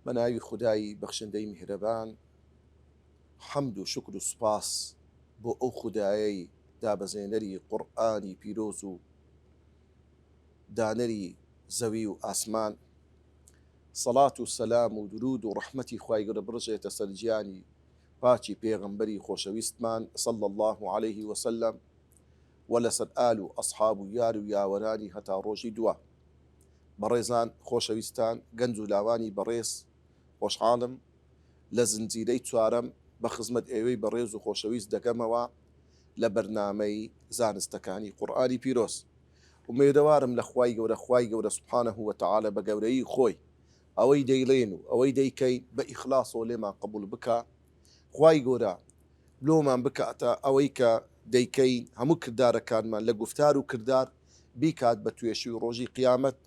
بەناوی خودایی بەخشندەی میهرەبان، حەمد و شکر و سوپاس بۆ ئەو خودایەی دابەزێنەری قورئانی پیرۆز و دانەری زەوی و ئاسمان. سەڵات و سەلام و درود و ڕەحمەتی خوای گەورە بڕژێتە سەر گیانی پاچی پێغەمبەری خۆشەویستمان صلی الله عليه وسلم و لەسەر ئال و ئەصحاب و یار و یاوەرانی هەتا ڕۆژی دووە. بەڕێزان خۆشەویستان، گەنج و لاوانی بەڕێز، خۆشحاڵم لە زنجیرەی چوارەم بە خزمەت ئێوەی بەڕێز و خۆشەویست دەکەمەوە لە بەرنامەی زانستەکانی قورئانی پیرۆز. ومێدەوارم لە خوای گەورە سوبحانەه وتەعالە بە گەورەی خۆی ئەوەی دەیڵێن و ئەوەی دەیکەین بە ئیخلاصەوە لێمان قبول بکە، خوای گەورە لۆمان بکاتە ئەوەی کە دەیکەین هەموو کردارەکانمان لە گفتار و کردار بیکات بە توێشی و ڕۆژی قیامەت.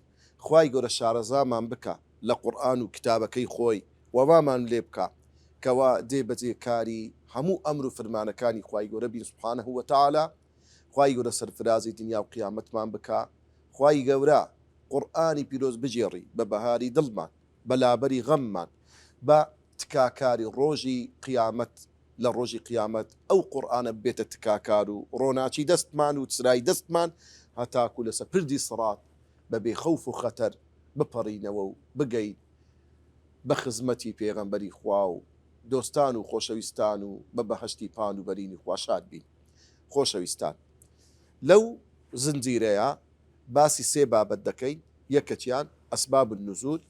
خوای گەورە شارەزامان بکە لە قورئان و کتابەکەی خۆی وەوامان لێ بکە کەوا دێبەجێ کاری هەموو ئەمر و فرمانەکانی خوای گەورە بین سوبحانەه وتەعالە. خوای گەورە سەرفرازی دنیا و قیامەتمان بکە. خوای گەورە قورئانی پیرۆز بجێڕی بە بەهاری دڵمان، بە لابەری غەممان، بە تکاکاری ڕۆژی قیامەت. لە ڕۆژی قیامەت ئەو قورئانە بێتە تکاکار و ڕۆناچی دەستمان و چرای دەستمان هەتاکو لەسەر پردی سڕات بە بێخەوف و خەتەر بپەڕینەوە و بگەین بە خزمەتی پێغەمبەری خوا و دۆستان و خۆشەویستان و بە بەهەشتی پان و بەرینی خوا شاد بین. خۆشەویستان، لەو زنجیرەیە باسی سێ بابەت دەکەین. یەکەتیان ئەسباب النزول،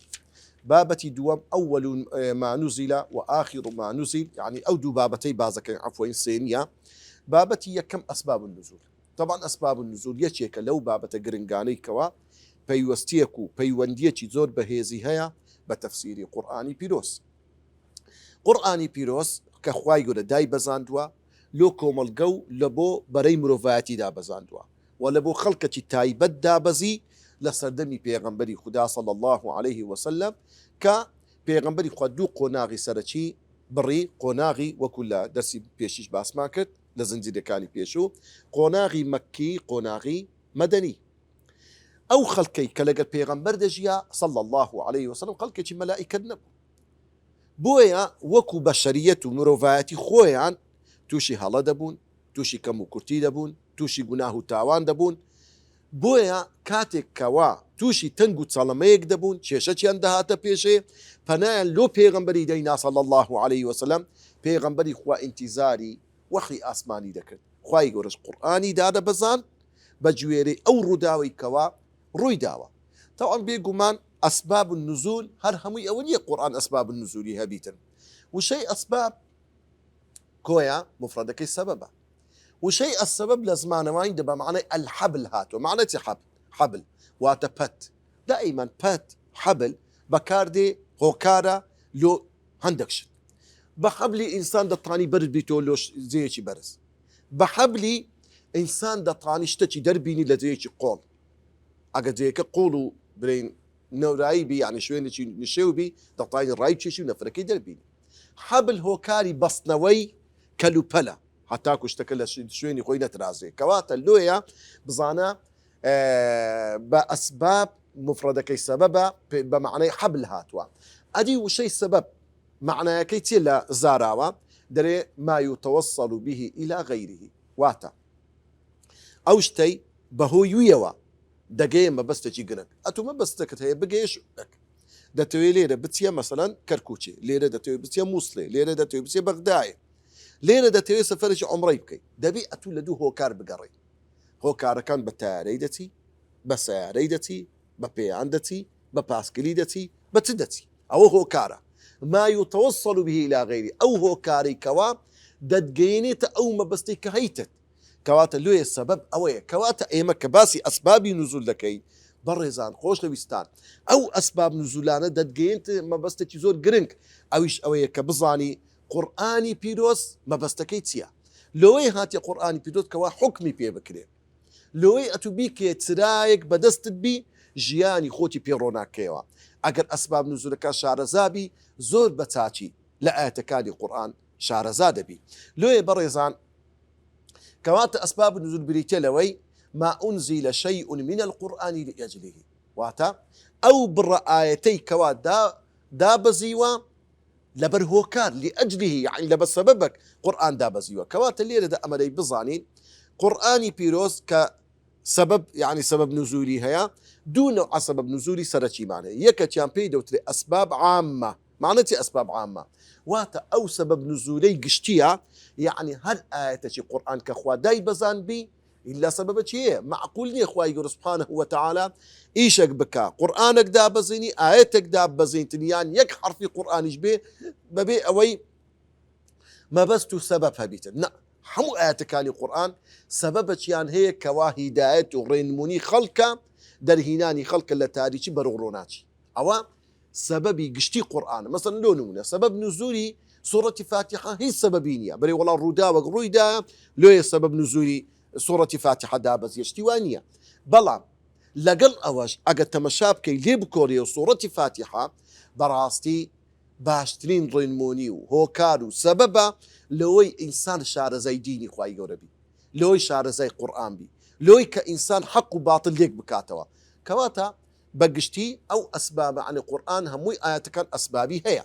بابەتی دووەم ئەوەل ما نوزیل و ئاخر ما نوزیل، یعنی ئەو دوو بابەتەی بازەکەین، عەفوەن سێنیە. بابەتی یەکەم ئەسباب النزول. طبعا ئەسباب النزول یەکێکە لەو بابەتە گرنگانەی کەوا پەیوەستیەک و پەیوەندیەکی زۆر بەهێزی هەیە بە تەفسیری قورئانی پیرۆز. قورئانی پیرۆز کە خوای گەورە دای بەزاندووە لۆ کۆمەڵگە و لە بۆ بەرەی مرۆڤایەتی دابەزاندووە و لە بۆ خەڵکەکی تایبەت دابەزی لە سەردەمی پێغەمبەری خوددا صلی الله عليه وسلم کە پێغەمبەری خوا دوو قۆناغی سەرەکی بڕی. قۆناغی وەکو لە دەرسی پێشیش باسمان کرد لە زنجیرەکانی پێشوو، قۆناغی مەکی، قۆناغی مەدەنی. ئەو خەڵکەی کە لەگەڵ پێغەمبەر دەژیا صلی الله عليه وسلم خەڵکێکی مەلائیکەت نەبوو، بۆیە وەکو بەشەریەت و مرۆڤایەتی خۆیان تووشی هەڵە دەبوون، تووشی کەم و کورتی دەبوون، تووشی گوناه و تاوان دەبوون. بۆیە کاتێک کەوا تووشی تەنگ و چەڵەمەیەک دەبوون، کێشەیان دەهاتە پێشێ، پەنایان لۆ پێغەمبەری دەینا صلی الله عليه وسلم. پێغەمبەری خوا ئینتیزاری وەحی ئاسمانی دەکرد. خوای گەورەش قورئانی دادەبەزان بە گوێرەی ئەو ڕووداوەی کەوا ڕووی داوە. تەواو بێگومان ئەسباب النزول هەر هەمووی ئەوە نییە قورئان ئەسباب النزولی هەبیتن. وشەی ئەسباب کۆیە مفرەدەکەی سەبەبە. وشەی ئەسبەب لە زمانەوەی بە معنای الحبل هاتووە. معنای چی حبل؟ واتە پەت. دائیمەن پەت، حبل بەکاردێ هۆکارە لۆ هەندێک شت. بە حەبلی ئینسان دەتوانی بەرز بیتەوە لۆ جێیەکی بەرز. بە حەبلی ئینسان دەتوانی شتێکی دەربینی لە جێیەکی قۆڵ. ئەگە جێیەکە قوڵ و برین نەورایی بی، یعنی شوێنێکی نشێو بی، دەتوانی ڕای چێشی و نەفرەکەی دەربینی. حەبل هۆکاری بەستنەوەی کەلوپەلە هەتاکو شتەکە لە شوێنی خۆی نەترازێ. کەواتە لۆیە بزانە بە ئەسباب مفرەدەکەی سەبەبە بە معنای حەبل هاتووە. ئەدی وشەی سەبەب معنایەکەی چێ لە زاراوە؟ دەرێ ما یوتەوەسەڵ به ئیلا غەیریه، واتە ئەو شتەی بەهۆی ویەوە دەگەیە مەبەستێکی گرنگ. ئەتو مەبەستەکەت هەیە بگەیش دەتەوێت لێرە بچیە مەسەلەن کەرکووچێ، لێرە دەتەوێت بچیە مووسڵێ، لێرە دەتەوێت بچیە بەغدایە، لێرە دەتەوێت سەفەرێکی عومڕەی بکەیت. دەبی ئەتوو لە دوو هۆکار بگەڕێ. هۆکارەکان بە تایارەی دەچی، بە سیارەی دەچی، بە پێیان دەچی، بە پاسکلی دەچی، بە چ دەچی. ئەوە هۆکارە. ما یوتەوەسەڵ به ئیلا غەیری، ئەو هۆکارەی کەوا دەتگەیەنێتە ئەو مەبەستەی کە هەیتت کەواتە لێ سەبەب ئەوەیە کەواتە ئێمە کە باسی ئەسبابی نزول دەکەین بەڕێزان خۆشەویستان ئەو ئەسباب نزولانە دەتگەێنێت مەبەستێکی زۆر گرنگ ئەویش ئەوەیە کە بزانی قورئانی پیرۆز مەبەستەکەی چییە لەوەی هاتیە قورئانی پیرۆز کەوا حکمی پێ بکرێت لەوەی ئەتوبی کێ چرایەک بەدەستت بی ژیانی خۆتی پێڕۆناکەیەوە ئەگەر ئەسباب نزولەکە شارەزابی زۆر بە چاچی لە ئاەتەکانی قورئان شارەزا دەبی لێ بەڕێزان کەواتە ئەسباب نزول بریتە لەوەی ما أنزل شيء من القرآن لأجله واتا أو بڕە ئاەتەی کەوا دابەزیوە لەبەر هۆکار لأجله يعني لەبەر سەبەبك قورئان دابەزیوە کەواتە لێرەدا ئەمەدەی بزانین قورئانی پیرۆز کە سبب يعني سبب نزولی هەیە دوو نوع سبب نزولی سەرەکیمان هەیە یەکەتیان پێی دەوترێت ئەسباب عامە معنەتی ئەسباب عامە واتە ئەو سبب نزولەی گشتیە يعني هەر ئاەتێکی قورئان کە خوا دای بەزان بی إلا سبب چیە معقول نییە خوای گەورە سبحانه وتعالى ئیشێک بکە قورئانێک دابەزینی ئاەتێک دابەزینتنیان یەک حرفی قورئانیش بێ بەبێ ئەوەی مەبەست و سەبەب هەبیتن نە هەموو ئاەتەکانی قورئان سەبەبەچیان هەیە کەوا هیدایەت و ڕێنمونی خەڵکە دەرهینانی خەڵکە لە تاریکی بەرەوڕۆناچی ئەوە سەبەبی گشتی قورئانە مەسەن لۆ نمونە سەبەب نزولی سوورەتی فاتحە هیچ سەبەبی نییە بەرێ وەڵام ڕووداوەک ڕوویدا لێیە سەبەب نزولی سوورەتی فاتحە دابەزیشتی وان نییە بەڵام لەگەڵ ئەوەش ئەگەر تەمەشا بکەی لێ بکۆڕی و سوورەتی فاتحە بەڕاستی باشترین ڕێنمونی و هۆکار و سەبەبە لەوەی ئینسان شارەزای دینی خوای گەورە بی لەوەی شارەزای قورئان بی لەوەی کە ئینسان حەق و باتڵ لێک بکاتەوە کەواتە بەگشتی ئەو ئەسبابە عن قورئان هەمووی ئاەتەکان ئەسبابی هەیە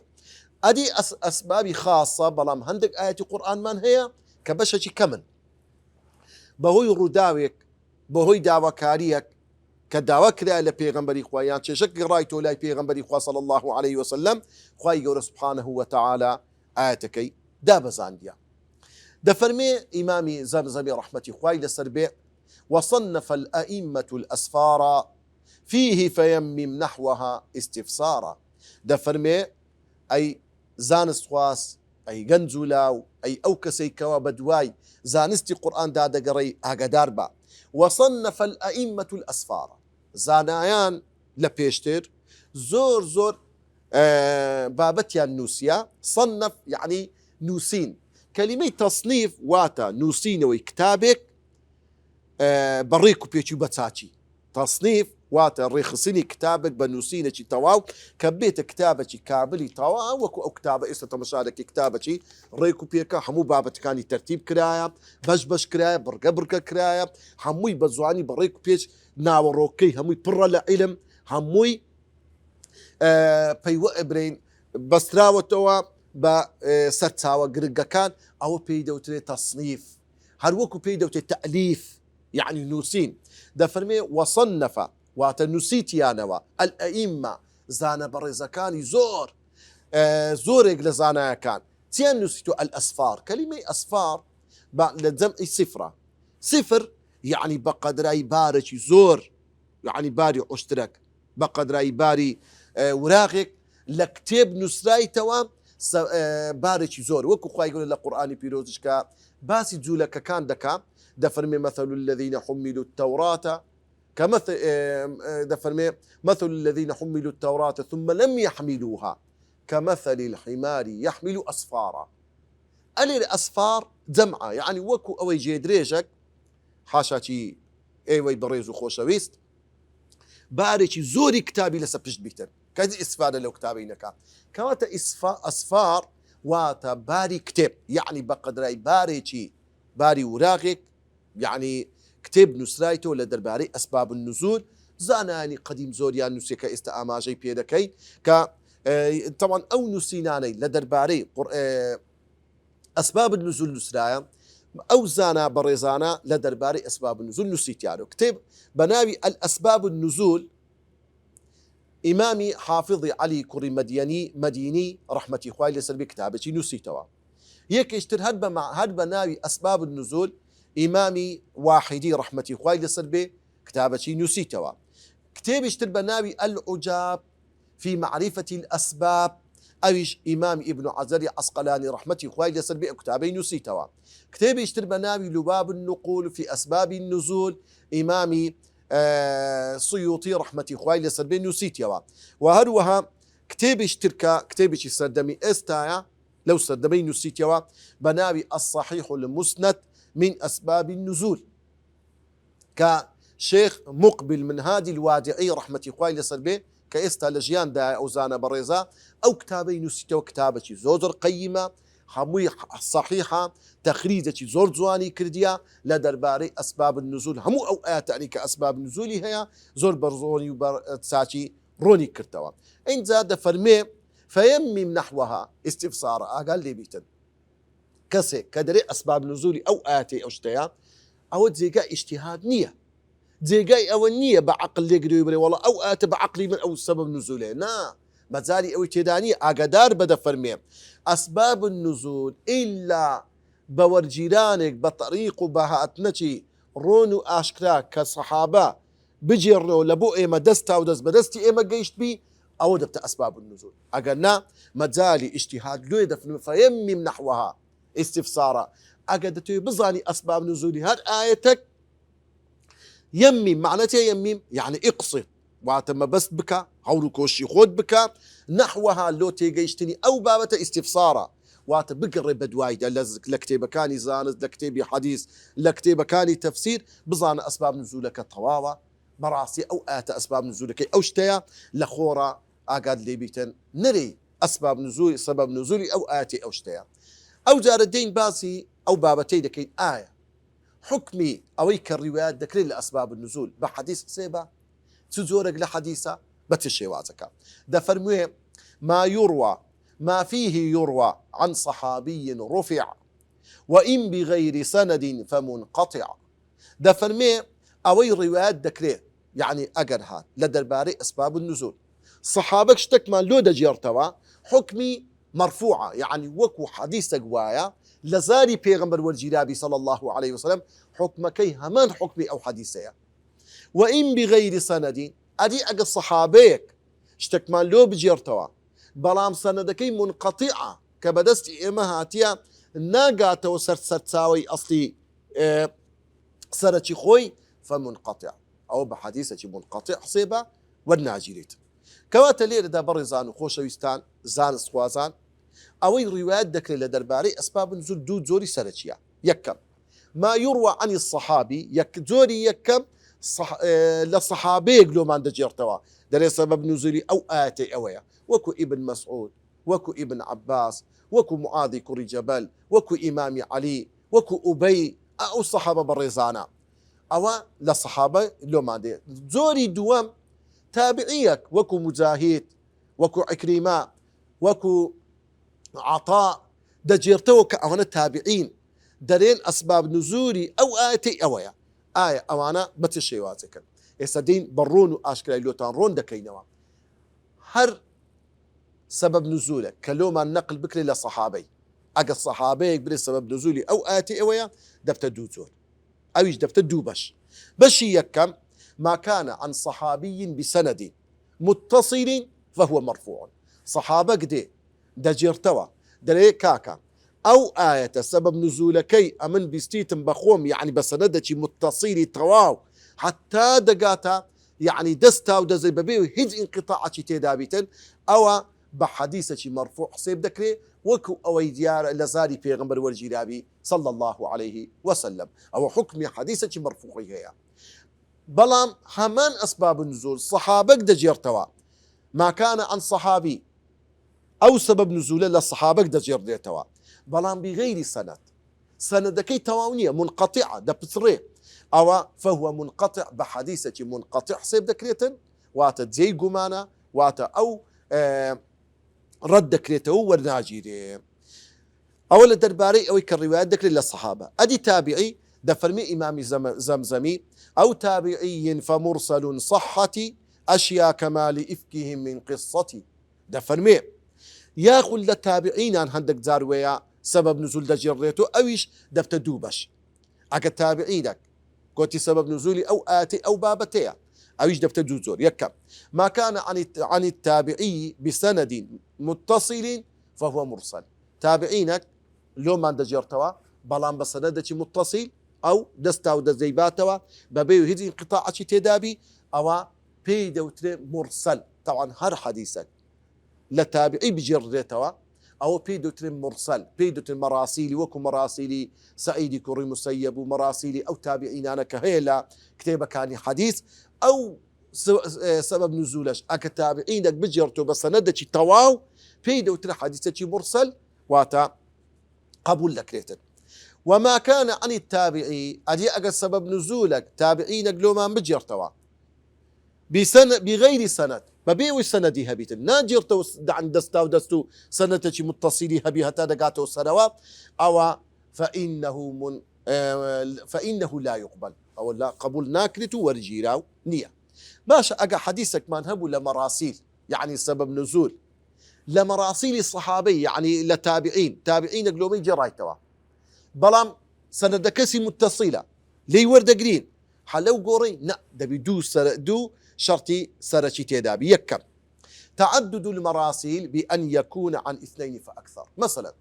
ئەدی ئەسبابی خاصە بەڵام هەندێک ئاەتی قورئانمان هەیە کە بەشێکی کەمن بەهۆی ڕووداوێک بەهۆی داواکاریەک کە داوا کرا لە پێغەمبەری خوا یان چێژەک گەڕایتەوە لای پێغەمبەری خوا صلی الله عليه وسلم خوای گەورە سبحانه وتعالى ئاەتەکەی دابەزاندیە دەفەرمێ ئیمامی زەمزەمی ڕەحمەتی خوای لەسەر بێ وصنف الأئمة الأسفار فيه فيمم نحوها استفسارا دەفەرمێ ئەی زانست خواست ئەی گەنج و لاو ئەی ئەو کەسەی کەوا بە دوای زانستی قورئان دادەگەڕی ئاگادار بە وصنف الأئمة الأسفار زانایان لە پێشتر زۆر زۆر بابەتیان نووسیە صنف يعني نووسین کەلیمەی تەصنیف واتە نووسینەوەی کتابێک بەڕێک و پێچی و بەچاچی تەصنیف واتە ڕێخستنی کتابێک بە نووسینێکی تەواو کە بێتە کتابێکی کابلی تەواو وەکو ئەو کتابە ئێستا تەمەشارێکی کتابەکی ڕێک و پێکە هەموو بابەتەکانی تەرتیب کرایە بەش کرایە بڕگە کرایە هەمووی بە جوانی بە ڕێک و پێچ ناوەڕۆکەی هەمووی پڕە لە عیلم هەمووی پەیوە ئەبرین بەستراوەتەوە بە سەرچاوە گرنگەکان ئەوە پێی دەوترێت تەصنیف هەروەکو پێی دەوترێت تەئلیف يعني نووسین دەفەرمێ وەصەنەفە واتە نووسیتیانەوە ئەلئەئیمە زانە بەڕێزەکانی زۆرێک لە زانایەکان چیان نووسیتوە ئەلئەسفار کەلیمەی ئەسفار لە جەمعی سفرە سفر يعني بەقەدرایی بارێکی زۆر يعني باری عشترەك بەقەدرایی باری وراغێک لە کتێب نووسرایتەوە بارێکی زۆر وەکو خوای گەورە لە قورئانی پیرۆزشکە باسی جوولەکەکان دەکا دەفەرمێ مثل الذين حملوا التوراة كمثل دەفەرمێ مثل الذين حملوا التوراة ثم لم يحملوها كمثل الحمار يحمل أسفارا ئەلێ ئەسفار جەمعە يعني وەکو ئەوەی جێدرێژێک حاشاکی ئێوەی بەڕێز و خۆشەویست بارێکی زۆری کتابی لەسەر پشت بیتن کەسی ئیسفادە لەو کتابینەکە کەواتە ئەسفار واتە باری کتێب يعني بەقەدرای بارێکی باری وراغێک يعني کتێب نووسرایتەوە لە دەربارەی ئەسباب النزول زانانی قەدیم زۆریان نووسێکە ئێستا ئاماژەی پێ دەکەی کە طبعا ئەو نووسینانەی لە دەربارەی ئەسباب النزول نووسرایە ئەو زانا بەڕێزانە لە دەربارەی ئەسباب النزول نووسیتیانە کتێب بە ناوی الأسباب النزول ئیمامی حافظی علی کوڕی مەدینی ڕەحمەتی خوای لەسەر بێ کتابێکی نووسیتەوە یەکێشتر هەر بە ناوی ئەسباب النزول ئیمامی واحدی ڕەحمەتی خوای لەسەر بێ کتابێکی نووسیتەوە کتێبیشتر بە ناوی العجاب في معرفة الأسباب أويش إمام ابن عزري عسقلاني رحمتي خوای لەسەر بێ کتابەی نووسیتەوە کتێبیشتر بە ناوی لباب النقول في أسباب النزول إمامي سيوطي رحمتي خوای لەسەر بێ نووسیتەوە و هەروەها کتێبێکی سەردەمی ئێستایە لەو سەردەمەی نووسیتەوە بە ناوی الصحيح المسند من أسباب النزول كشيخ مقبل من هادي الوادعي رحمتي خوای لەسەر بێ کە ئێستا لە ژیاندا ئەو زانە بەڕێزە ئەو کتابەی نووسیتەوە کتابێکی زۆر قەیمە هەمووی صحیحە تەخریجێکی زۆر جوانی کردیە لە دەربارەی ئەسباب النزول هەموو ئەو ئاەتانی کە ئەسباب نزولی هەیە زۆر بەڕۆنی و چاچی ڕۆنی کردەوە ئینجا دەفەرمێ فيمم نحوها استفسار ئاگال لێبیتن کەسێک کە دەرێ ئەسباب نزولی ئەو ئاەتەی ئەو شتەیە ئەوە جێگا ئیجتیهاد نییە جێگای ئەوە نییە بە عەقڵ لێگرێ بڵێ وەڵا ئەو ئاەتە بە عەقلی من ئەو سەبەب نزولێ نا مەجالی ئەوەی تێدا نییە ئاگادار بە دەفەرمێ ئەسباب النزول ئیلا بە وەرگیرانێک بە طەریق و بە هاتنەکی ڕۆن و ئاشکرا کە سەحابە بجێڕنەوە لە بۆ ئێمە دەستا و دەست بەدەستی ئێمە گەیشتبی ئەوە دەبتە ئەسباب النزول ئەگەر نا مەجالی ئیجتیهاد لێ دەفەرمێ فەیەمم نەحوها استفسارە ئەگەر دەتوێ بزانی ئەسباب نزولی هەر ئاەتێک يمم معناته يمم يعني اقصد واتما بس بك هولو كوشي خود بك نحوها لو تيجيشتني او بابته استفسارا وات بقرب بدوايد لكتيبه كاني زانز لكتيبي حديث لكتيبه كاني تفسير بظان اسباب نزولك طواوه براسي او اتى اسباب نزولك او شتيا لخورا اقاد لي بيتن نري اسباب نزول سبب نزولي او اتي او شتيا او جار الدين باسي او بابتي دكين حكمي أويك الروايات دكرين لأسباب النزول بحديث سيبا تزورك لحديثة بتشيوازك ده فرموه ما يروى ما فيه يروى عن صحابي رفع وإن بغير سند فمنقطع ده فرموه أوي روايات دكرين يعني أقرها لدرباري أسباب النزول صحابك اشتكما لو دجيرتوا حكمي مرفوعة يعني وكو حديث قوايا لزاري پیغمبر والجرابي صلى الله عليه وسلم حكمكي همان حكمي أو حديثي وإن بغير سند أدي أقل صحابيك اشتكمان لو بجيرتوا بلام سندكي منقطعة كبدست إيما هاتيا ناقاتا وسرساوي أصلي سرتي خوي فمنقطع أو بحديثة منقطع صيبة والناجريت كما تلير دا برزان وخوشويستان زان سخوازان أوي روايات دكري لدرباري أسباب نزول دو زوري سرتشيا يكم ما يروى عن الصحابي زوري يكم للصحابي يقولوا ما عنده جيرتوا دري سبب نزولي أو آتي أويا وكو ابن مسعود وكو ابن عباس وكو معاذ كري جبل وكو إمام علي وكو أبي أو الصحابة برزانا أو للصحابة لو ما عنده زوري دوام تابعيك وكو مجاهد وكو عكرمة وكو عطاء دجيرتو كأوانا تابعين درين أسباب نزولي أو آيتي أويا آية أوانا بتشيواتك يسدين برون وآشكرا لوتان رون دكينوا هر سبب نزولك كلوما النقل بكري لصحابي أقل صحابي بلي سبب نزولي أو آيتي أويا دفت دوزول أو يج دفت دوبش بشي يكم ما كان عن صحابي بسند متصل فهو مرفوع صحابة قدي دجيرتوا دري كاكا أو آية سبب نزولكي أمن بستيتم بخوم يعني بسندتي متصيلي تواو حتى دقاتا يعني دستا ودزي ببيو هج انقطاعتي تدابيتن أو بحديثتي مرفوع حسيب دكري وكو أوي ديار لزاري بيغمبر والجرابي صلى الله عليه وسلم أو حكم حديثتي مرفوعي هي بلام همان أسباب النزول صحابك دجيرتوا ما كان عن صحابي أو سبب نزوله للصحابة دجير ديتوا بلان بغير سندكي تواونية منقطعة دبتري أو فهو منقطع بحديثة منقطع سيب دكريتن واتا زي قمانا واتا أو رد دكريته والناجيري أولا درباري أو كالروايات دكري للصحابة أدي تابعي دفرمي إمامي زمزمي أو تابعي فمرسل صحتي أشياء كمال إفكهم من قصتي دفرمي ياخذ للتابعين عن هندك زارويا سبب نزول دجيريتو أويش دفت دوبش أكا تابعينك كوتي سبب نزولي أو آتي أو بابتيا أويش دفتر زور يكم ما كان عن التابعي بسند متصل فهو مرسل. تابعينك لو ما دجرتوا بلان بسندك متصل أو دستا ودزيباتوا ببيو هذه انقطاع تدابي أو بيدوتر مرسل. طبعا هر حديثك لتابعي بجرتوا أو بيدوتر مرسل بيدوتر مراسيلي وكو مراسيلي سعيد كوري مسيب ومراسيلي أو تابعين أنا كهيلا كتابة كان حديث أو سبب نزولش أكتابعينك بجرتوا بسندك تواو بيدوتر حديثك مرسل واتا قبول لك ريتن. وما كان عن التابعي أدي أجل سبب نزولك تابعينك لو ما بجرتوا بغير سند ببيوي سندي هبيت ناجرتو عن دستاو دستو سنتك متصلي هبي هتا دقاتو سنوات أو فإنه لا يقبل أو لا قبول ناكرتو ورجيراو نية. باشا أجا حديثك ما نهبو لمراسيل يعني سبب نزول لمراسيل الصحابي يعني لتابعين تابعين قلومي جرايتوا بلام سندكسي متصلة لي ورد قرين حلو قوري نا دبي دو شرطي سرشي تيدابي يكم تعدد المراسيل بأن يكون عن 2 فأكثر. مثلا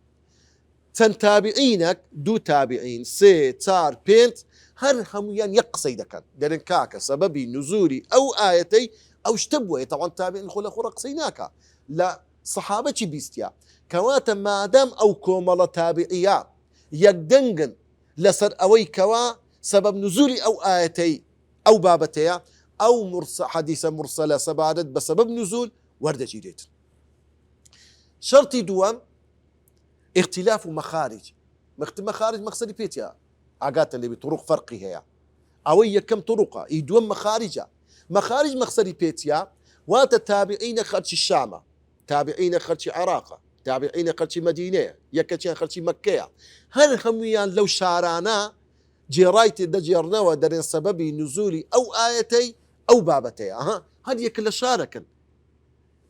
تابعينك دو تابعين سي تار بينت هر هميان يقصي دكان دارن كاكا سببي نزولي أو آيتي أو اشتبوه. طبعا تابعين خلق رقصيناكا لا صحابة بيستيا كواتا ما دام أو كوملا تابعيا يقدنقن لسر أوي كوا سبب نزولي أو آيتي أو بابتيا أو حديثة مرسلة سبادت بسبب نزول وردة جيدت. شرطي دوام اختلاف مخارج مخصري بيتيا عقات اللي بطرق فرقي هي أوي كم طرقة يدوم مخارج مخصري بيتيا وتتابعين خرج الشام تابعين خرج عراق تابعين خرج مدينة يكتشين خرج مكة هل هميان لو شارانا جرايتي دجرنا ودرين سببي نزولي أو آيتي أو بابتي هذه كل شاركا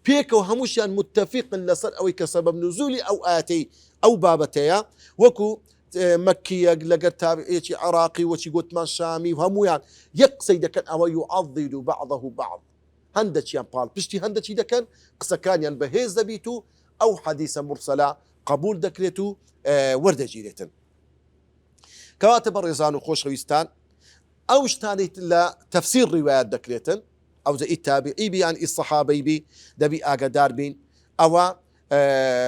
بيك وهموشان متفق لصر أو كسبب نزولي أو آيتي أو بابتي وكو مكية لقد تابعي عراقي وشي قلت ما شامي وهمويان يقصي دكان أو يعضد بعضه بعض هندش يان بال بشتي هندش دكان قصة كان ين بهيز دبيتو أو حديثة مرسلة قبول دكريتو وردة جيريتن. كواتب الرزان وخوش خويستان أو اشتانيت لتفسير روايات دكريتن أو زي التابعي بيان الصحابي بي دبي آقادار بين أو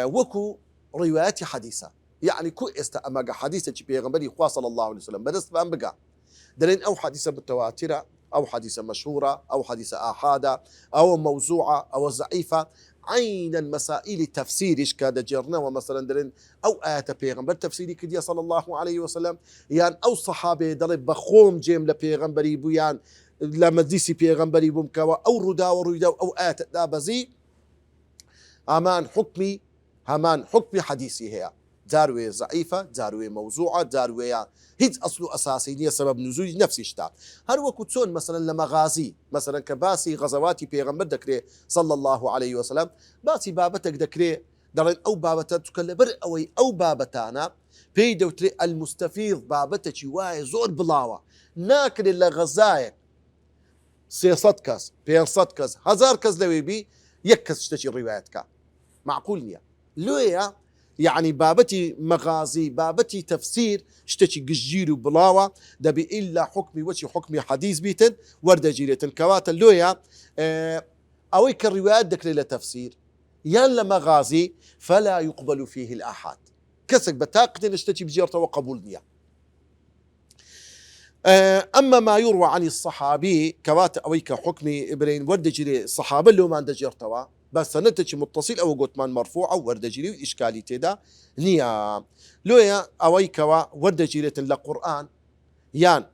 وكو روايات حديثة يعني كو استأمق حديثة بيغمبري خواه صلى الله عليه وسلم بدست بأن بقى دلين أو حديثة متواترة أو حديثة مشهورة أو حديثة آحادة أو موزوعة أو ضعيفة عينا مسائل تفسيرش كاد جرنا ومثلا درين أو آية بيغمبر تفسيري كديا صلى الله عليه وسلم يعني أو صحابة ضرب بخوم جيم لبيغمبري بيان لمديسي بيغمبري بمكوا أو ردا أو آية دابزي همان حكمي حديثي هي داروي ضعيفة داروي موزوعة داروي هيج أصله أساسي سبب نزول نفس الشتاء هل وكتون مثلا لما غازي مثلا كباسي غزواتي بيغمبر دكري صلى الله عليه وسلم باسي بابتك دكري درين أو بابتا تكلبر أو بابتانا بيدوتري المستفيض بابتك واي زور بلاوة ناكل اللي غزايك سيصد كاس بيصد كاس هزار كاس لوي بي يكس اشتشي روايتك معقول نيا لويا يعني بابتي مغازي بابتي تفسير اشتكي قجيرو بلاوة دبي إلا حكمي وشي حكمي حديث بيتن وردة جيريتن كواتا اللويا أويك الروايات دكري لتفسير يلا مغازي فلا يقبل فيه الآحاد كسك بتاقتن اشتكي بجيرته وقبول نيا. أما ما يروى عن الصحابي كواتا أويك حكمي إبرين وردة جيري الصحابة اللي ما عنده جيرتوا بس سنتك متصل أو قلت من مرفوع أو وردة جيري إشكالي تدا نيا لويا أويكوا وردة جيرة لقرآن يان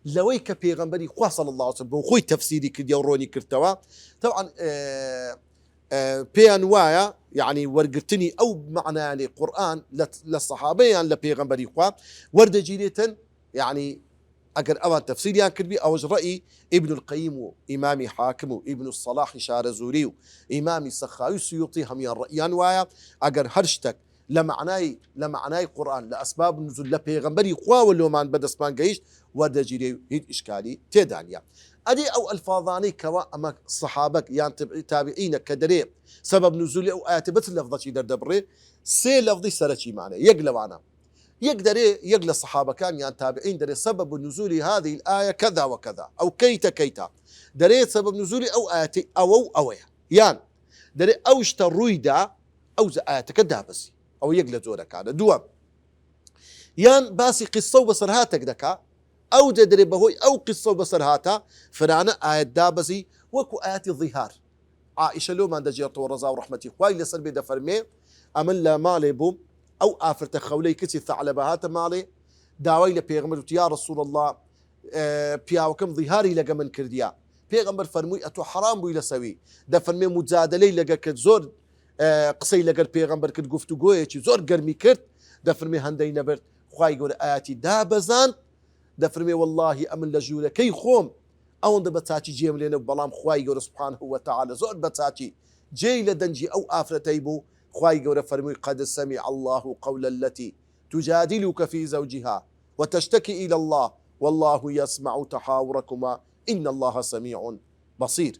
لويك بيغمبري خواه صلى الله عليه وسلم خوي تفسيري كدي وروني كرتوا طبعا بيانوايا يعني ورقتني أو معنى لقرآن للصحابة يعني لبيغمبري خواه وردة جيرة يعني أجر أوان تفسير يعني كربي أوج رأي ابن القيم إمامي حاكم ابن الصلاح شارزوري إمامي سخاوي سيوطي هم رأيان وايا أجر هرشتك لمعناي قرآن لأسباب النزول لبيغمبري خوا ولومان بدسمان قيش وردجيري هيد إشكالي تيدانيا أدي أو الفاظاني كوا أما صحابك يعني تابعين كدري سبب نزولي أو آيات بس لفظة دردبري سي لفظي سرشي معنا يقلب معنا يقدر يقل الصحابة كان يعني تابعين دري سبب نزول هذه الآية كذا وكذا أو كيتا دري سبب نزولي أو آياتي أو يعني دري أوشت الرويدا أو آيات كذا بس أو يقل زورك هذا دوام يعني باسي قصة وبصرهاتك دكا أو جدري بهوي أو قصة وبصرهاتا فرانا آيات دابزي وكو آيات الظهار عائشة لو ما دجيرت ورزا ورحمتي خوالي لسلبي دفرمي أمن لا مالي بوم أو آفرت خولي كتي ثعلبهات مالي داوي لبيغمر يا رسول الله بياوكم ظهاري لقى من كرديا بيغمر فرموي أتو حرام بوي لسوي دفرمي مجادلي لقى كت زور قصي لقى بيغمر كت قفتو قويتي زور قرمي كرت دفرمي هندي نبرت خواي يقول آياتي دابزان دفرمي والله أمن لجولة كي خوم أو أن بتاتي جيم لنا بلام خواي يقول سبحانه وتعالى زور بتاتي جي لدنجي أو آفرتيبو خواي يقول فرمي قد سمع الله قول التي تجادلك في زوجها وتشتكي إلى الله والله يسمع تحاوركما إن الله سميع بصير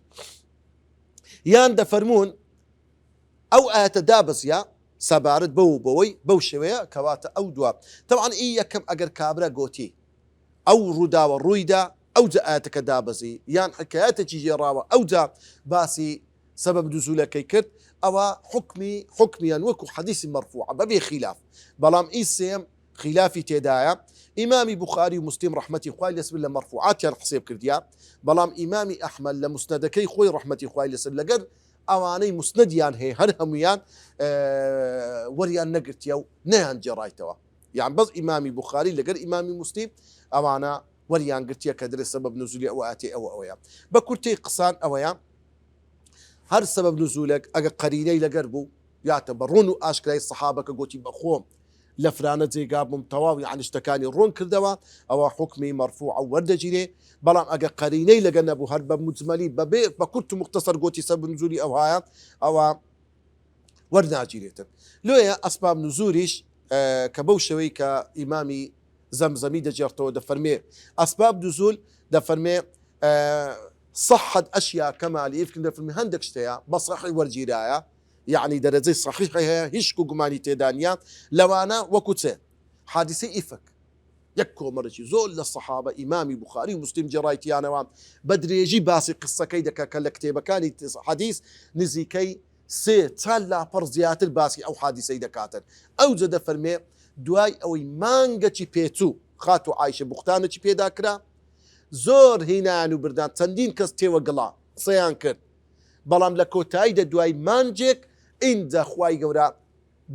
يان دفرمون أو آتدابس يا سبارد بو شوية كواتا أو دوا طبعا إيا كم أجر كابرا قوتي أو ردا والرويدا أو جاءتك دابزي يان حكاياتك جراوة أو جا باسي سبب نزولك كيكرت أو حكميا وكو حديث مرفوع ببي خلاف بلام إيسيم خلافي تدايا إمامي بخاري ومسلم رحمتي خوالي لسبب الله مرفوعات يعني حسيب كرديا بلام إمامي أحمد لمسندكي خوي رحمتي خوالي لسبب لقر أواني مسنديان هي هرهميان وريان نقرتيو نهان جرايتوا يعني بس إمامي بخاري لقر إمامي مسلم أوانا وريان قرتيا كدر سبب نزولي أو آتي أو بكرتي قصان أويا هر سبب نزولك أجا قريني لقربو يعتبرون أشكال الصحابة كقوتي بخوم لفرانة زي قابهم طواو يعني اشتكاني الرون كردوا أو حكمي مرفوع أو ورد جيني بلام أجا قريني لقنبو هرب مجملي بكنت مختصر قوتي سبب نزولي أو هايا أو ورد جينيتن لو يا أسباب نزوليش كبوشوي كإمامي زمزمي دجرتو دفرمي أسباب نزول دفرمي صحت أشياء كما يمكن دفرمي هندك شتيا بصحي ورجيرايا يعني درجة صحيحة هيشكو قماني تيدانيا لو أنا وكتين حادثة إفك يكو مرشي زول للصحابة إمامي بخاري ومسلم جرايتي أنا وام بدري يجي باسي قصة كيدك كالكتيبة كان حديث نزي كي تالا برزيات الباسي أو حادثة دكاتر أو زد فرمي دواي أو مانجا بيتو خاتو عايشة بختانة بيداكرا زور هنا بردان تندين كستي وقلا صيان كرد بلام لكوتاي دواي مانجيك إن خواي قورا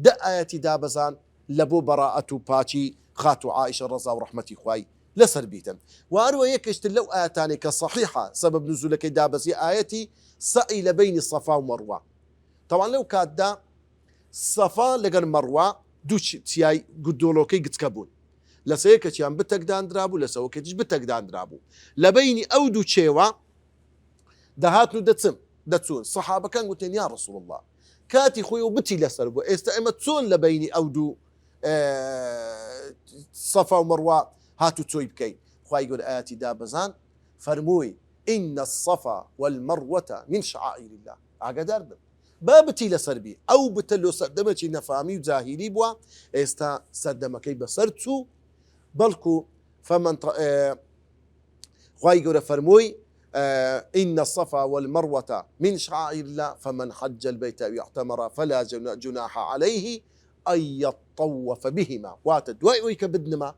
آياتي دابزان لبو براءة باتي خاتو عائشة رضا ورحمتي خواي لسر بيتن وأروى يكشت لو آياتاني كصحيحة سبب نزولك دابزي آياتي سئل بين الصفا ومروة طبعا لو كاد دا صفا لقن مروة دوش تياي قدولوكي قد كبون لسيكت يان بتك دان درابو لسوكتش بتك دان درابو لبيني أو دو تشيوا دهاتنو دتسون صحابة كان قلتين يا رسول الله كاتي خوي وبتي لسربو استعمتسون لبيني أو دو صفا ومروة هاتو تسوي بكي خوي يقول آياتي دابزان فرموي إن الصفا والمروة من شعائر الله عقدار دم بابتي لسربي أو بتلو سردمتي نفامي وزاهيلي بوا استا سردمكي بسرتو بلكو فمن خوي يقول فرموي إن الصفا والمروة من شعائر الله فمن حج البيت أو اعتمر فلا جناح عليه أن يطوف بهما واتدوائي ويكبدنما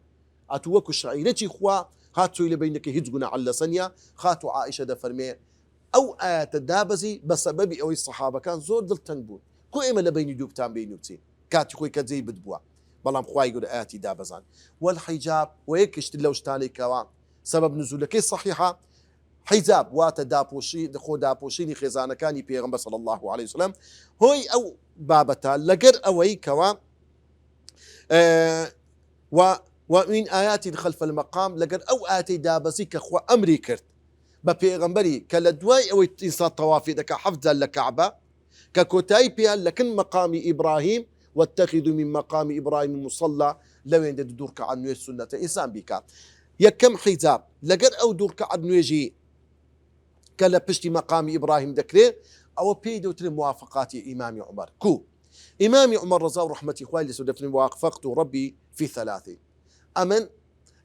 أتوكو شعيرتي خوا هاتو إلى بينك هجقنا على سنيا خاتو عائشة دفرمي أو آيات الدابزي بسبب أو الصحابة كان زور دل تنبون كو إما لبيني دوبتان بينوتين كاتي خوي كزي بدبوا بلام خواي يقول آياتي دابزان والحجاب ويكشت اللوشتاني كوا سبب نزولك صحيحة حجاب وات دابوشي خو دابوشيني خزانة كاني بيغمبر صلى الله عليه وسلم هوي أو بابتا لقر أوي كوا ومن آيات خلف المقام لقر أو آتي دابسي كخوا أمري كرت ببيغمبري كالدواي أو إنسان طوافي دكا حفظا لكعبة ككوتاي بيان لكن مقامي إبراهيم واتخذوا من مقام إبراهيم مصلى لو عند دورك عن نوێ سنة إنسان بك يكم حجاب لقد أو دورك عن نوێژی کە لە پشتی مەقامی ئیبراهیم دەکرێت ئەوە پێی دەوترێت موافقاتی ئیمامی عومەر کو ئیمامی عومەر ڕەزا و ڕەحمەتی خوای لەسەر دەفرێن وافقت ربي في ثلاث ئەمن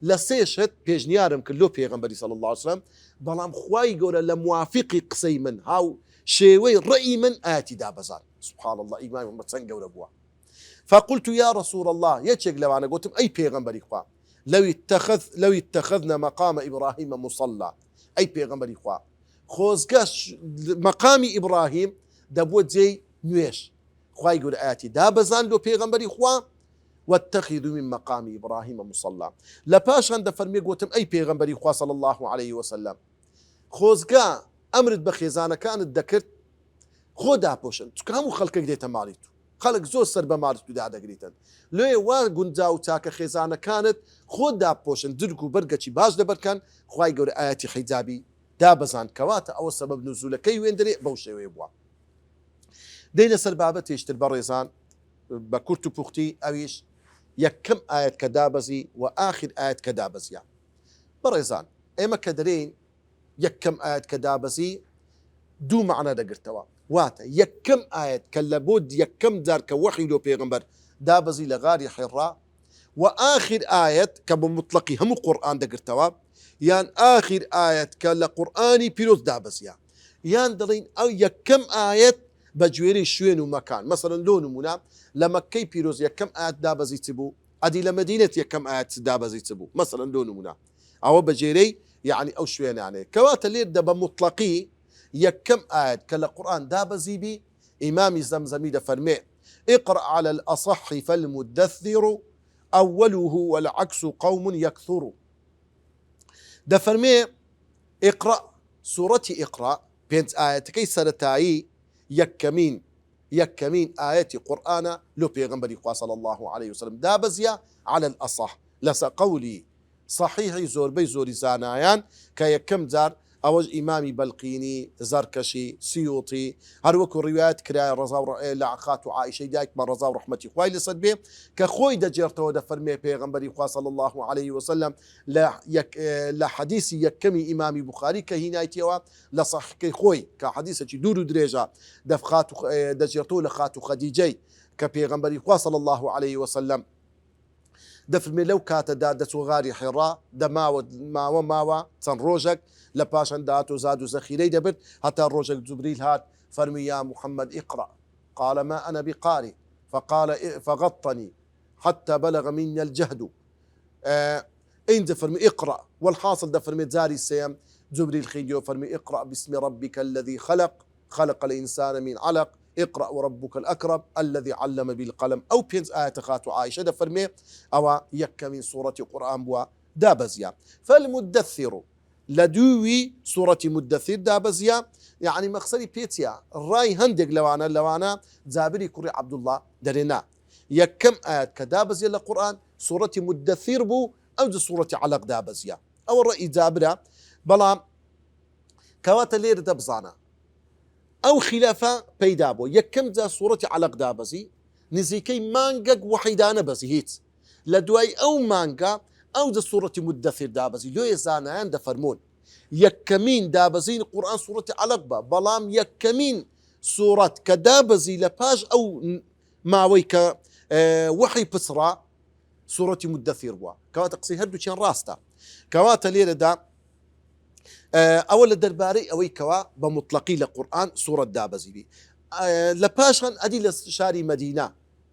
لە سێشت پێشنیارم کرد لۆ پێغەمبەری صلی الله عليه وسلم بەڵام خوای گەورە لە موافقی قسەی من هاو شێوەی ڕەئی من ئاەتی دابەزان سبحان الله ئیمامی عومەر چەند گەورە بووە فقلت يا رسول الله یەکێک لەوانە گوتم ئەی پێغەمبەری خوا لو اتخذنا مقام إبراهيم مصلى أي پیغمبری خوا خۆزگە مەقامی ئیبراهیم دەبووە جێی نوێش خوای گەورە ئاەتی دابەزان لۆ پێغەمبەری خوا واتخذوا من مقام إبراهيم مصلى لە پاشان دەفەرمێ گوتم ئەی پێغەمبەری خوا صلی الله عليه وسلم خۆزگە ئەمرت بە خێزانەکانت دەکرد خۆ داپۆشن چونکە هەموو خەڵکێک دێتە ماڵی تو خەڵک زۆر سەر بە ماڵت تودا دەگریتن لێ وا گونجا و چاکە خێزانەکانت خۆ داپۆشن درک و بەرگەچی باش دەبەرکەن خوای گەورە ئاەتی حیجابی دابەزان کەواتە ئەوە سەبەب نزولەکەی وێندرێ بەو شێوەیە بووە دەینە سەر بابەتێشتر بەڕێزان بە کورت و پوختی ئەویش یەکەم ئاەت کە دابەزی و ئاخر ئاەت کە دابەزیە بەڕێزان ئێمە کە دەرێن یەکەم ئاەت کە دابەزی دوو معنە دەگرتەوە واتە یەکەم ئاەت کە لە بۆ یەکەم جار کە وەحی لۆ پێغەمبەر دابەزی لە غاری حێڕا و ئاخر ئاەت کە بە مطلقی هەموو قورئان دەگرتەوە یان ئاخر ئاەت کە لە قورئانی پیرۆز دابەزیە یان دەڵێن ئەو یەکەم ئاەت بە گوێرەی شوێن و مەکان مەسەڵەن لۆ نمونە لە مەکەی پیرۆز یەکەم ئاەت دابەزی چ بوو ئەدی لە مەدینەت یەکەم ئاەت دابەزی چ بوو مەسەڵەن لۆ نمونە ئەوە بەجێرەی یعنی ئەو شوێنانەیە کەواتە لێردا بە مطلقی یەکەم ئاەت کە لە قورئان دابەزی بی ئیمامی زەمزەمی دەفەرمێ اقرأ على الأصح فالمدثر أوله والعكس قوم يكثر دەفەرمێ اقرأ سوورەتی اقرأ پێنج ئاەتەکەی سەرەتایی یەکەمین ئاەتی قورئانە لۆ پێغەمبەری خوا صلی الله عليه وسلم دابەزیە على الأصح لەسەر قەولی صحیحی زۆربەی زۆری زانایان کە یەکەم جار ئەوەش ئیمامی بەلقینی زەرکەشی سیوطی هەروەکو ڕیوایەت کرایە ڕەزا لە عەخات و عائیشەی دایکمان ڕەزا و ڕەحمەتی خوای لەسەر بێ کە خۆی دەجێڕتەوە دەفەرمێ پێغەمبەری خوا صلی الله عليه وسلم لە حەدیثی یەکەمی ئیمامی بوخاری کە هینایەتیەوە لە صحیحەکەی خۆی کە حەدیثێکی دوور و درێژە دەجێڕتەوە لە خات و خەدیجەی کە پێغەمبەری خوا صلی الله عليه وسلم دەفەرمێ لەو کاتەدا دەچوە غاری حێڕا ماوە چەند ڕۆژێک لە پاشان دات و زاد و زەخیرەی دەبرد هەتا ڕۆژێک جوبریل هات فەرمی یا محمد اقرأ قال ما أنا بقارئ فغطني حتى بلغ مني الجهد إن فرمي اقرأ والحاصل دفرمي زاري السيم جبريل خيديو فرمي اقرأ باسم ربك الذي خلق الإنسان من علق اقرأ وربك الأكرم الذي علم بالقلم أو بينز آية خاتو عائشة دفرمي أو يك من سورة قرآن بوا دابزيا فالمدثر لدوي سورة مدثر دابزيا يعني مقصدي بيتيا الراي هندق لوانا زابري كوري عبد الله درنا يكم آيات كدابزيا للقرآن سورة مدثر بو أو سورة علق دابزيا أو الرأي زابرة بلا كواتا لير دبزانا أو خلافة بيدابو يكم ذا سورة علق دابزي نزيكي مانجا وحيدانا بزيهيت لدواي أو مانجا أو ذا سورة مدثر دابزي لو يزانان دفرمون يكمين دابزين القرآن سورة علق بلام يكمين سورة كدابزي لباج أو ماويك وحي بسرا سورة مدثر بوا كواتا قصي هردو كان راستا كواتا ليرة دا أول الدرباري أوي كوا بمطلقي لقرآن سورة دابزي بي لباشان أدي لشاري مدينة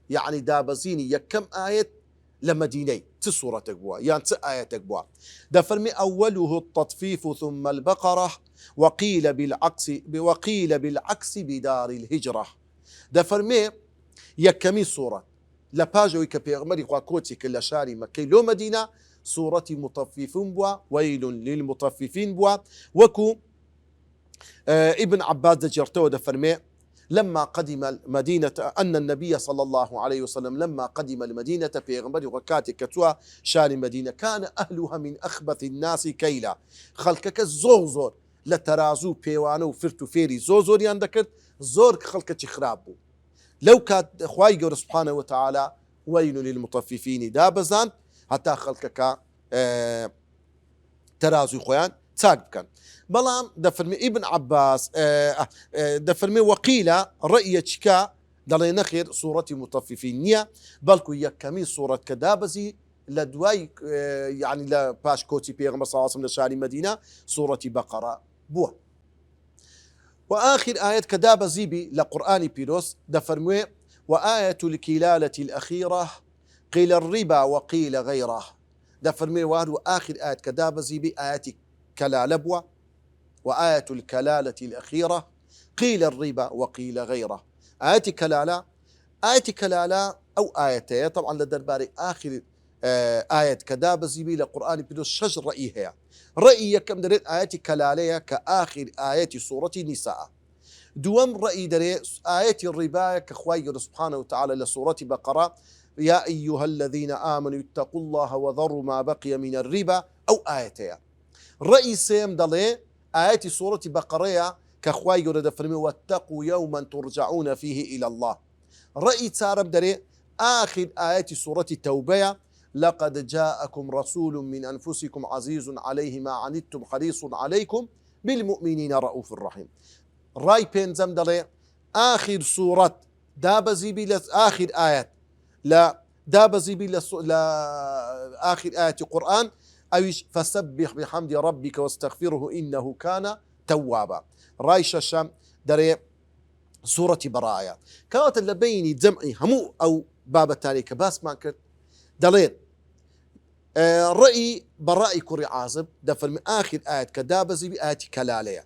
يعني دابزيني يكم آية لمديني تسورة تقبوا يعني آية تقبوا ده فرمي أوله التطفيف ثم البقرة وقيل بالعكس بدار الهجرة ده فرمي يكمي سورة لباجوي كبيغمري وكوتي كل شاري مكي لو مدينة سورة مطففين بوا ويل للمطففين بوا وكو ابن عباس دجرتو دفرمي لما قدم المدينة أن النبي صلى الله عليه وسلم لما قدم المدينة بيغمبري وكاتي كتوا شان المدينة كان أهلها من أخبث الناس كيلا خلقك زور لترازو بيوانو فرتو فيري زور يندكت زور خلقك خرابو لو كات خواي قول سبحانه وتعالى ويل للمطففين دابزان حتى خلقك ترازو خوان تاق بكن بلام دفرمي ابن عباس دفرمي وقيل رأيك دلي نخير صورة مطففين نية بلكو يكمي صورة كدابزي لدواي يعني لا باش كوتي بيغمبر صلى الله عليه وسلم لشاري مدينة صورة بقرة بوه وآخر آية كدابزي بي لقرآن بيروس دفرمي وآية الكلالة الأخيرة قيل الربا وقيل غيره دفرمي وارو آخر آية كدابزي بي آية كلالة بوه وآية الكلالة الأخيرة قيل الربا وقيل غيره آية كلالة أو آيتين طبعا لدرباري آخر آية كدابزي بي لقرآن بيدوس شجر رأيها رأي كم دريت آية كلالية كآخر آية سورة نساء دوام رأي دريت آية الربا كخواي سبحانه وتعالى لسورة بقرة يا أيها الذين آمنوا اتقوا الله وذروا ما بقي من الربا أو آيتين رأي سيم دلي آية سورة بقرة كخواي يرد فرمي واتقوا يوما ترجعون فيه إلى الله رأي تارب دري آخر آية سورة التوبة لقد جاءكم رسول من أنفسكم عزيز عليه ما عنتم حريص عليكم بالمؤمنين رؤوف رحيم رأي بينزم دلي آخر سورة دابزي بي آخر آية لا دابزي بي آخر آية قرآن أيش فسبح بحمد ربك واستغفره إنه كان توابا رايش الشام دري سورة براءة كانت اللي بيني جمعي همو أو باب التاريخ باس ما كنت دلين رأي برائي كري عازب دفر من آخر آية كدابزي بآية كلالية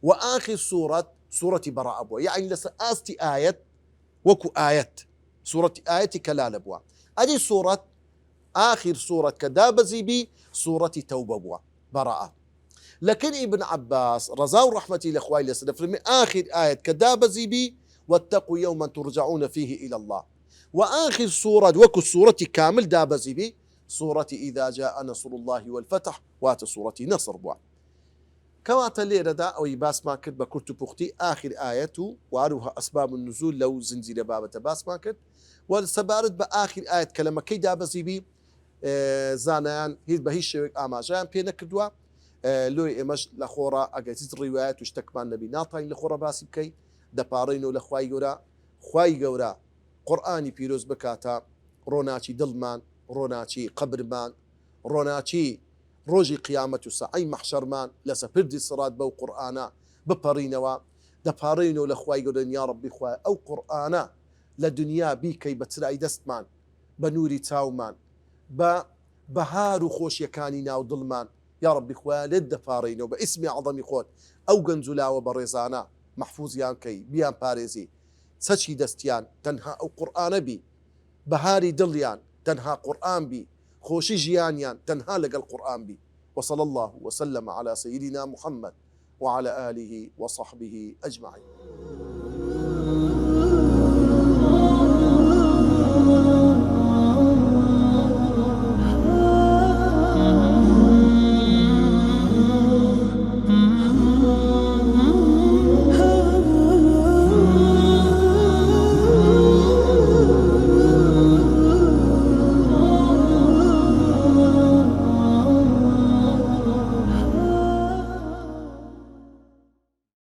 وآخر سورة براءة بوا يعني لسأستي آية وكو آية سورة آية كلالة بوا هذه آخر سورة كدابزي بي سورة توبة بوا براءة لكن ابن عباس رضاه رحمتي لإخوائي لسنفر من آخر آية كدابزي بي واتقوا يوما ترجعون فيه إلى الله وآخر سورة وكو سورة كامل دابزي بي سورة إذا جاء نصر الله والفتح وات سورة نصر بوا كما تلير دا أو يباس ما كد بكرت بختي آخر آية وعروها أسباب النزول لو زنزير بابة باس ما كد والسبارد بآخر آية كلمة كي دابزي بي زانان هيد بهيش آماجان بينا كدوا لوی ئێمەش لە خۆڕا ئەگەتیت ڕیوایەت و شتێکمان نەبی ناتوانین لە خۆڕە باسی بکەین دەپاڕینەوە لە خوای گەورە قورئانی پیرۆز بکاتە ڕۆناچی دڵمان ڕۆناچی قەبرمان ڕۆناچی ڕۆژی قیامەت و سەعەی مەحشەرمان لەسەر پردی سڕات بەو قورئانە بپەڕینەوە دەپاڕینەوە لە خوای گەورە یا ڕەبی خوایە ئەو قورئانە لە دنیا بیکەی بە چرای دەستمان بە نووری چاومان بە بەهار و خۆشیەکانی ناو دڵمان يا ربي خواه لد فارين وباسم عظمي خوت او جنزلا وبرزانا محفوظ يان كي بيان باريزي سچي دستيان تنها او قرآن بي بهاري دليان تنها قرآن بي خوشي جيانيان تنها لقى القرآن بي وصلى الله وسلم على سيدنا محمد وعلى آله وصحبه أجمعين.